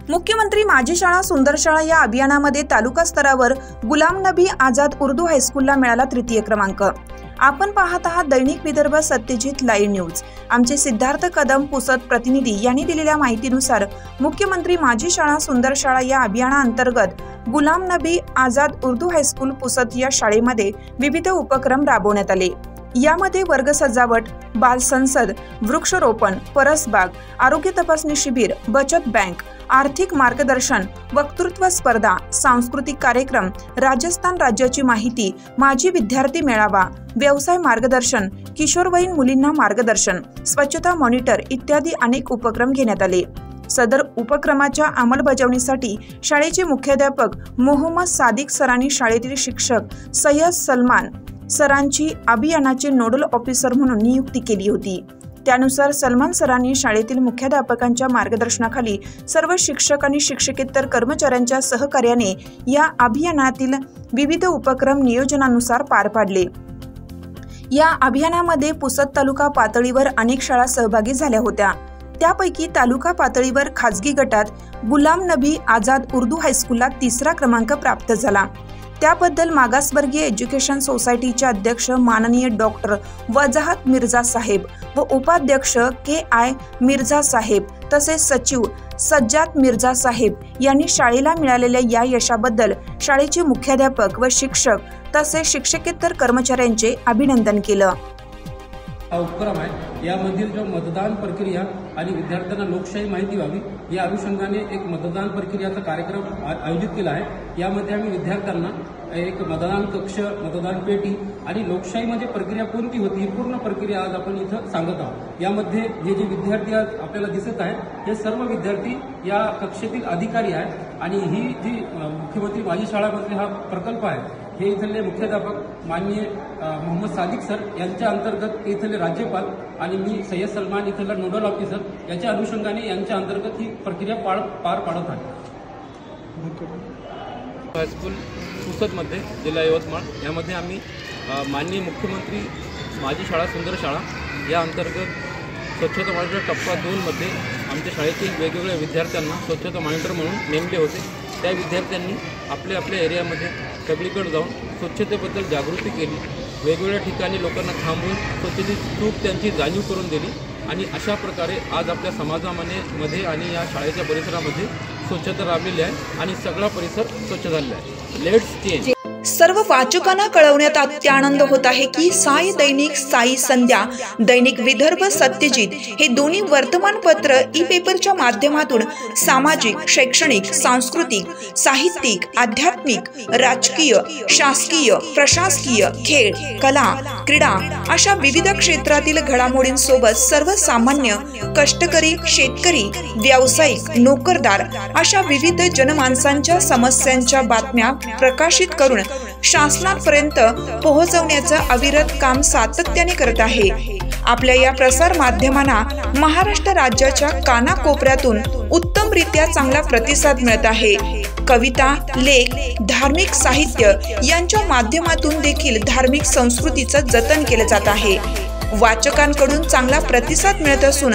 मुख्यमंत्री माझी शाळा सुंदर शाळा या अभियानामध्ये तालुका स्तरावर गुलाम नबी आझाद उर्दू हायस्कूलला मिळाला तृतीय क्रमांक। आपण पाहत आहात दैनिक विदर्भ सत्यजित लाईव्ह न्यूज। आमचे सिद्धार्थ कदम पुसद प्रतिनिधी यांनी दिलेल्या माहितीनुसार मुख्यमंत्री माझी शाळा सुंदर शाळा या अभियानाअंतर्गत गुलाम नबी आझाद उर्दू हायस्कूल पुसद या शाळेमध्ये विविध उपक्रम राबवण्यात आले। यामध्ये वर्ग सजावट, बाल संसद, वृक्षारोपण, परसबाग, आरोग्य तपासणी शिबिर, बचत बँक, आर्थिक मार्गदर्शन, वक्तृत्व स्पर्धा, सांस्कृतिक कार्यक्रम, राजस्थान राज्याची माहिती, माजी विद्यार्थी मेळावा, व्यवसाय मार्गदर्शन, किशोरवयीन मुलींना मार्गदर्शन, स्वच्छता मॉनिटर इत्यादी अनेक उपक्रम घेण्यात आले। सदर उपक्रमाच्या अंमलबजावणीसाठी शाळेचे मुख्याध्यापक मोहम्मद सादिक सरांनी शाळेतील शिक्षक सय्यद सलमान सरांची अभियानाचे नोडल ऑफिसर म्हणून नियुक्ती केली होती। त्यानुसार सलमान सरांनी शाळेतील मुख्याध्यापकांच्या मार्गदर्शनाखाली सर्व शिक्षक आणि शिक्षकेतर कर्मचाऱ्यांच्या सहकार्याने या अभियानातील विविध उपक्रम नियोजनानुसार पार पाडले। या अभियानामध्ये पुसद तालुका पातळीवर अनेक शाळा सहभागी झाल्या होत्या। त्यापैकी तालुका पातळीवर खाजगी गटात गुलाम नबी आझाद उर्दू हायस्कूलला 3रा क्रमांक प्राप्त झाला। त्याबद्दल मागासवर्गीय एज्युकेशन सोसायटीचे अध्यक्ष माननीय डॉक्टर वजाहत मिर्झा साहेब व उपाध्यक्ष KI मिर्झा साहेब तसेच सचिव सज्जाद मिर्झा साहेब यांनी शाळेला मिळालेल्या या यशाबद्दल शाळेचे मुख्याध्यापक व शिक्षक तसेच शिक्षकेतर कर्मचाऱ्यांचे अभिनंदन केलं। हा उपक्रम आहे। यामधील जो मतदान प्रक्रिया आणि विद्यार्थ्यांना लोकशाही माहिती व्हावी या अनुषंगाने एक मतदान प्रक्रियाचा कार्यक्रम आयोजित केला आहे। यामध्ये आम्ही विद्यार्थ्यांना एक मतदान कक्ष, मतदान पेटी आणि लोकशाही म्हणजे प्रक्रिया कोणती होती ही पूर्ण प्रक्रिया आज आपण इथं सांगत आहोत। यामध्ये जे विद्यार्थी आज आपल्याला दिसत आहेत हे सर्व विद्यार्थी या कक्षेतील अधिकारी आहेत आणि ही जी मुख्यमंत्री माझी शाळामधले हा प्रकल्प आहे हे इथले मुख्याध्यापक माननीय मोहम्मद सादिक सर यांच्या अंतर्गत इथले राज्यपाल आणि मी सय्यद सलमान इथला नोडल ऑफिसर याच्या अनुषंगाने यांच्या अंतर्गत ही प्रक्रिया पार पाडत आहे। हायस्कूल पुसदमध्ये जिल्हा यवतमाळ यामध्ये आम्ही माननीय मुख्यमंत्री माझी शाळा सुंदर शाळा या अंतर्गत स्वच्छता मॉनिटर टप्पा 2 मध्ये आमच्या शाळेतील वेगवेगळ्या विद्यार्थ्यांना स्वच्छता मॉनिटर म्हणून नेमले होते। त्या विद्यार्थ्यांनी आपल्या एरियामध्ये सगळीकडे जाऊन स्वच्छतेबद्दल जागृती केली। वेगवेगळ्या ठिकाणी लोकांना थांबवून स्वच्छतेची चूक त्यांची जाणीव करून दिली आणि अशा प्रकारे आज आपल्या समाजामध्ये आणि या शाळेच्या परिसरामध्ये स्वच्छता राबलेली आहे आणि सगळा परिसर स्वच्छ झालेला आहे। Let's change. सर्व वाचकांना कळवण्यात अत्यानंद होत आहे की साई दैनिक, साई संध्या, दैनिक विदर्भ सत्यजित हे दोन्ही वर्तमानपत्र ई-पेपरच्या माध्यमातून सामाजिक, शैक्षणिक, सांस्कृतिक, साहित्यिक, आध्यात्मिक, राजकीय, शासकीय, प्रशासकीय, खेळ, कला, क्रीडा अशा विविध क्षेत्रातील घडामोडींसोबत सर्वसामान्य, कष्टकरी, शेतकरी, व्यावसायिक, नोकरदार अशा विविध जनमानसांच्या समस्यांच्या बातम्या प्रकाशित करून शासनापर्यंत पोहोचवण्याचं अविरत काम सातत्याने करत आहे। आपल्या या प्रसार माध्यमांना महाराष्ट्र राज्याच्या कानाकोपऱ्यातून उत्तमरित्या चांगला प्रतिसाद मिळत आहे। कविता, लेख, धार्मिक साहित्य यांच्या माध्यमातून देखील धार्मिक संस्कृतीचं जतन केलं जात आहे। वाचकांकडून चांगला प्रतिसाद मिळत असून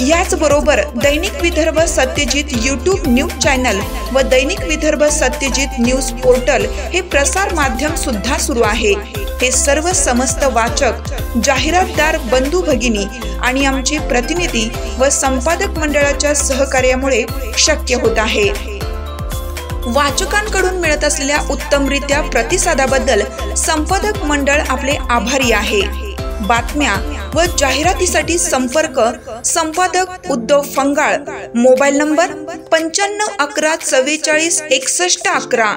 याचबरोबर दैनिक Vidarbha Satyajit YouTube news channel व दैनिक विदर्भ सत्यजित न्यूज पोर्टल हे प्रसार माध्यम सुद्धा सुरू आहे। हे सर्व समस्त वाचक, जाहिरातदार बंधू भगिनी आणि आमचे प्रतिनिधी व संपादक मंडळाच्या सहकार्यामुळे शक्य होत आहे। वाचकांकडून मिळत असलेल्या उत्तमरित्या प्रतिसादाबद्दल संपादक मंडळ आपले आभारी आहे। बातम्या व जाहिरातीसाठी संपर्क संपादक उद्धव फंगाळ, मोबाईल नंबर 95 11 44 61 11।